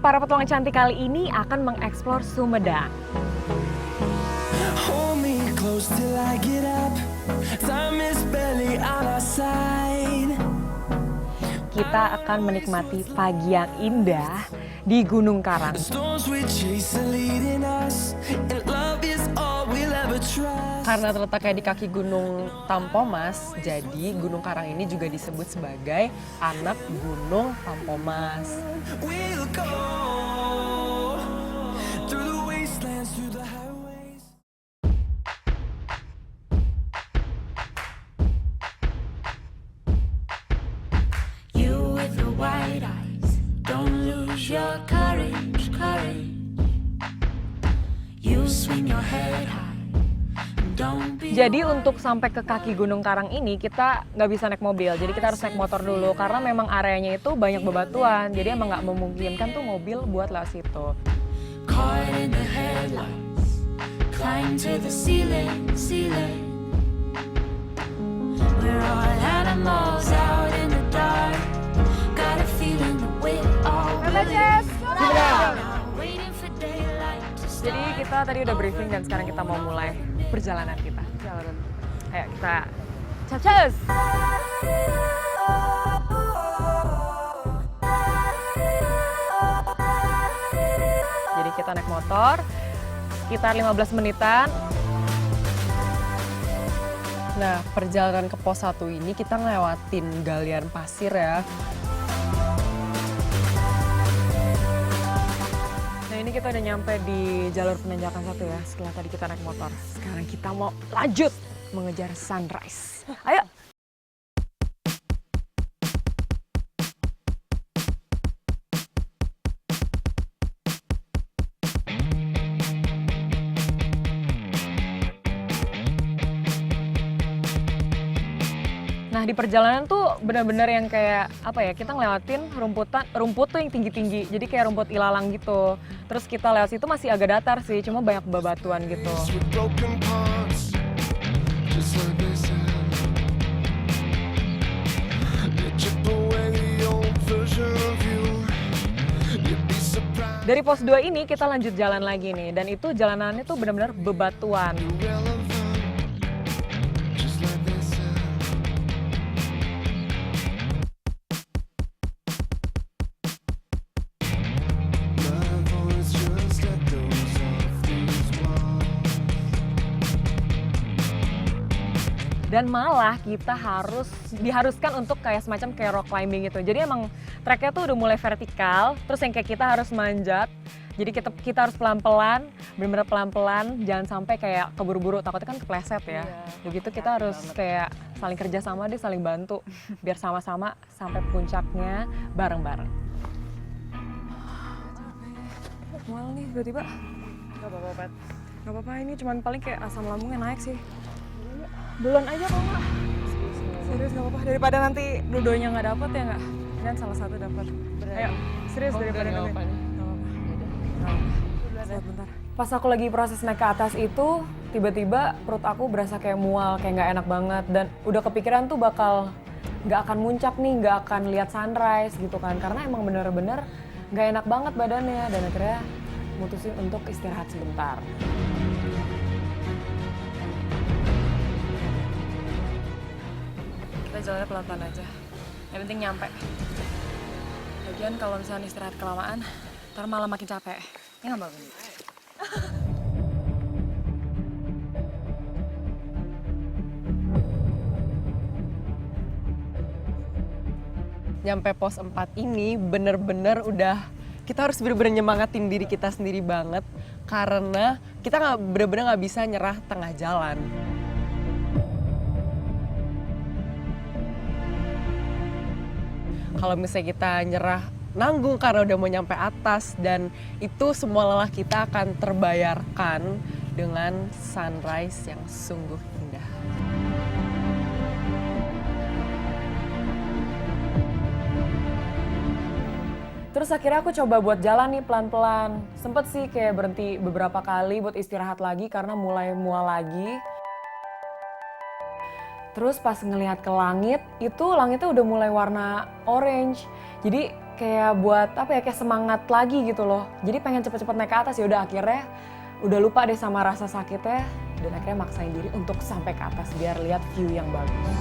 para petualang cantik kali ini akan mengeksplor Sumedang. Hold me close till I get up. Time is barely on our side. Kita akan menikmati pagi yang indah di Gunung Karang. The storms we chase are leading us, and love is all we'll ever trust. Karena terletaknya di kaki Gunung Tampomas, jadi Gunung Karang ini juga disebut sebagai anak Gunung Tampomas. We'll go through the wastelands, through the highways. You with the white eyes, don't lose your courage, courage. You swing your head high, don't be. Jadi untuk sampai ke kaki Gunung Karang ini kita nggak bisa naik mobil, jadi kita harus naik motor dulu karena memang areanya itu banyak bebatuan, jadi emang nggak memungkinkan tuh mobil buat lewat situ. Caught in the headlights, climb to the ceiling, ceiling. We're all animals out in the dark. Got a feeling that we're all waiting for daylight to start. Jadi kita tadi udah briefing dan sekarang kita mau mulai perjalanan kita. Ayo kita capcus! Jadi kita naik motor, sekitar 15 menitan. Nah, perjalanan ke pos 1 ini kita ngelewatin galian pasir ya. Nah, ini kita udah nyampe di jalur penanjakan 1 ya, setelah tadi kita naik motor. Sekarang kita mau lanjut mengejar sunrise. Ayo! Nah, di perjalanan tuh benar-benar yang kayak apa ya, kita ngelewatin rumput tuh yang tinggi-tinggi, jadi kayak rumput ilalang gitu. Terus kita lewat situ masih agak datar sih, cuma banyak bebatuan gitu. With broken parts, just like they said. They chip away the old version of you. You'd be surprised. Dari pos 2 ini kita lanjut jalan lagi nih, dan itu jalanannya tuh benar-benar bebatuan. Irrelevant, just like they said. My voice just echoes off these walls. Dan malah kita diharuskan untuk kayak semacam kayak rock climbing gitu. Jadi emang treknya tuh udah mulai vertikal, terus yang kayak kita harus manjat. Jadi kita harus pelan-pelan, benar-benar pelan-pelan, jangan sampai kayak keburu-buru, takutnya kan kepleset ya. Begitu kita harus kayak saling kerja sama deh, saling bantu, biar sama-sama sampai puncaknya bareng-bareng. Mual nih tiba-tiba. Gak apa-apa, Pat. Gak apa-apa, ini cuman paling kayak asam lambungnya naik sih. Duluan aja kok nggak? Serius gak apa-apa, daripada nanti dua-duanya nggak dapet ya nggak? Dan salah satu dapet. Ayo, serius daripada nanti. Bentar. Pas aku lagi proses naik ke atas itu, tiba-tiba perut aku berasa kayak mual, kayak nggak enak banget. Dan udah kepikiran tuh bakal nggak akan muncak nih, nggak akan lihat sunrise gitu kan. Karena emang bener-bener nggak enak banget badannya. Dan akhirnya mutusin untuk istirahat sebentar. Kita jalannya pelan-pelan aja. Yang penting nyampe. Lagian kalau misalnya istirahat kelamaan, ntar malah makin capek. Ya nggak bagus. Nyampe pos 4 ini bener-bener udah kita harus bener-bener nyemangatin diri kita sendiri banget karena kita bener-bener nggak bisa nyerah tengah jalan. Kalau misalnya kita nyerah nanggung karena udah mau nyampe atas, dan itu semua lelah kita akan terbayarkan dengan sunrise yang sungguh indah. Terus akhirnya aku coba buat jalan nih pelan-pelan. Sempet sih kayak berhenti beberapa kali buat istirahat lagi karena mulai mual lagi. Terus pas ngelihat ke langit, itu langitnya udah mulai warna orange. Jadi kayak buat apa ya, kayak semangat lagi gitu loh. Jadi pengen cepet-cepet naik ke atas, ya udah akhirnya udah lupa deh sama rasa sakitnya dan akhirnya maksain diri untuk sampai ke atas biar lihat view yang bagus.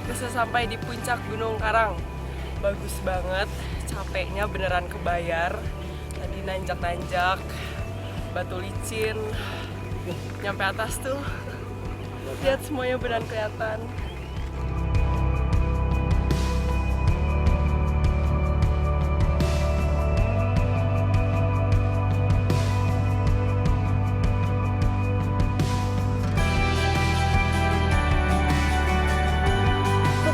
Bisa sampai di puncak Gunung Karang. Bagus banget, capeknya beneran kebayar. Tadi nanjak-nanjak, batu licin. Nyampe atas tuh, lihat semuanya beneran kelihatan.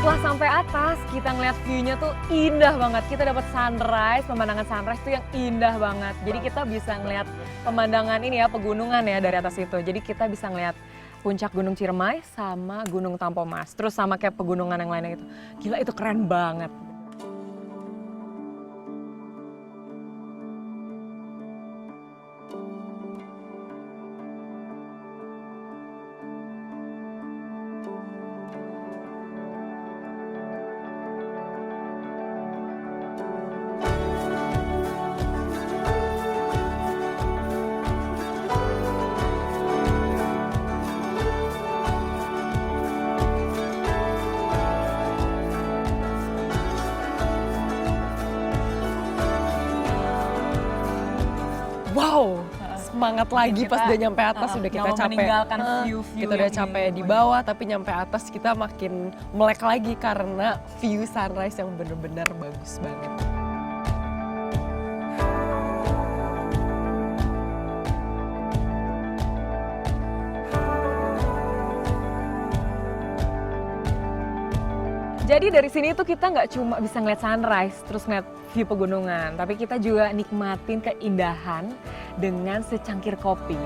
Setelah sampai atas, kita ngeliat view-nya tuh indah banget. Kita dapat sunrise, pemandangan sunrise tuh yang indah banget. Jadi kita bisa ngeliat pemandangan ini ya, pegunungan ya dari atas itu. Jadi kita bisa ngeliat puncak Gunung Ciremai sama Gunung Tampomas. Terus sama kayak pegunungan yang lainnya gitu. Gila, itu keren banget. Wow, semangat lagi pas udah nyampe atas, udah kita nggak mau capek. meninggalkan view-view Kita udah yang capek di bawah, tapi nyampe atas kita makin melek lagi karena view sunrise yang bener-bener bagus banget. Jadi dari sini tuh kita nggak cuma bisa ngeliat sunrise, terus ngeliat view pegunungan, tapi kita juga nikmatin keindahan dengan secangkir kopi.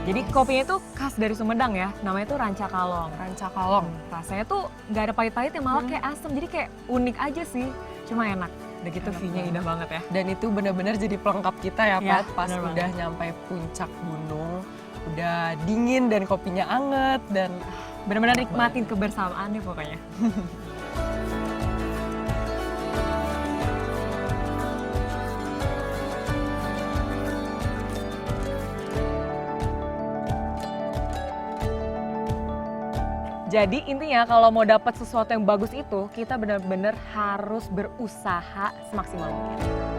Jadi kopinya itu khas dari Sumedang ya, namanya tuh Ranca Kalong. Ranca Kalong. Rasanya tuh nggak ada pahit-pahitnya, malah kayak asem, jadi kayak unik aja sih, cuma enak. Udah gitu view-nya indah banget ya. Dan itu benar-benar jadi pelengkap kita ya, Ya, Pat, pas bener udah nyampe puncak gunung, udah dingin dan kopinya anget dan Benar-benar nikmatin kebersamaan deh pokoknya. Jadi intinya kalau mau dapat sesuatu yang bagus itu, kita benar-benar harus berusaha semaksimal mungkin.